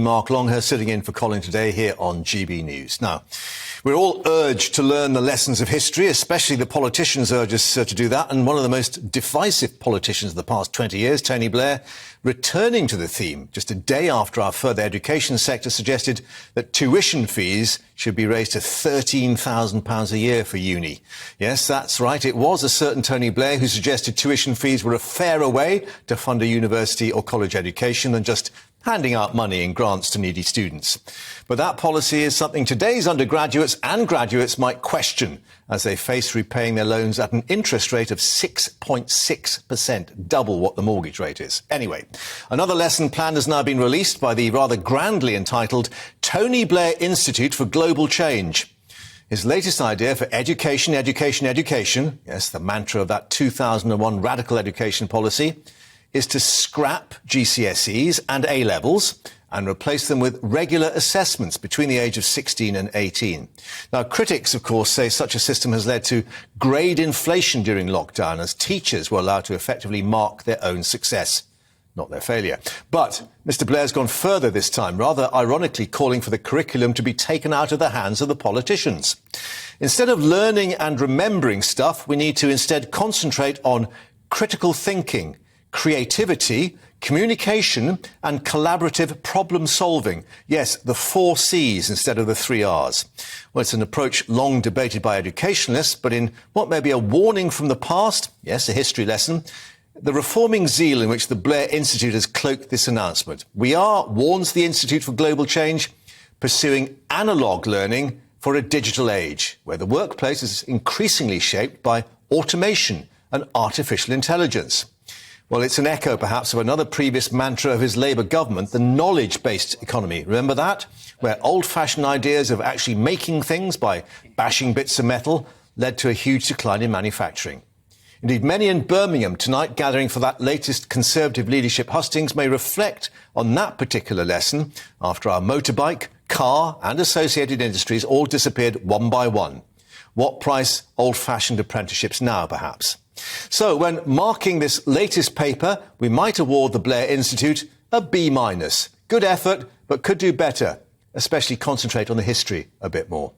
Mark Longhurst sitting in for Colin today here on GB News. Now, we're all urged to learn the lessons of history, especially the politicians urge us to do that. And one of the most divisive politicians of the past 20 years, Tony Blair, returning to the theme just a day after our further education sector suggested that tuition fees should be raised to £13,000 a year for uni. Yes, that's right. It was a certain Tony Blair who suggested tuition fees were a fairer way to fund a university or college education than just handing out money in grants to needy students. But that policy is something today's undergraduates and graduates might question as they face repaying their loans at an interest rate of 6.6%, double what the mortgage rate is. Anyway, another lesson plan has now been released by the rather grandly entitled Tony Blair Institute for Global Change. His latest idea for education, yes, the mantra of that 2001 radical education policy, is to scrap GCSEs and A-levels and replace them with regular assessments between the age of 16 and 18. Now, critics, of course, say such a system has led to grade inflation during lockdown as teachers were allowed to effectively mark their own success, not their failure. But Mr. Blair's gone further this time, rather ironically calling for the curriculum to be taken out of the hands of the politicians. Instead of learning and remembering stuff, we need to instead concentrate on critical thinking, creativity, communication and collaborative problem solving. Yes, the 4 C's instead of the 3 R's. Well, it's an approach long debated by educationalists, but in what may be a warning from the past, yes, a history lesson, the reforming zeal in which the Blair Institute has cloaked this announcement. We are, warns the Institute for Global Change, pursuing analogue learning for a digital age, where the workplace is increasingly shaped by automation and artificial intelligence. Well, it's an echo, perhaps, of another previous mantra of his Labour government, the knowledge-based economy. Remember that? Where old-fashioned ideas of actually making things by bashing bits of metal led to a huge decline in manufacturing. Indeed, many in Birmingham tonight gathering for that latest Conservative leadership hustings may reflect on that particular lesson after our motorbike, car and associated industries all disappeared one by one. What price old-fashioned apprenticeships now, perhaps? So, when marking this latest paper, we might award the Blair Institute a B-. Good effort, but could do better, especially concentrate on the history a bit more.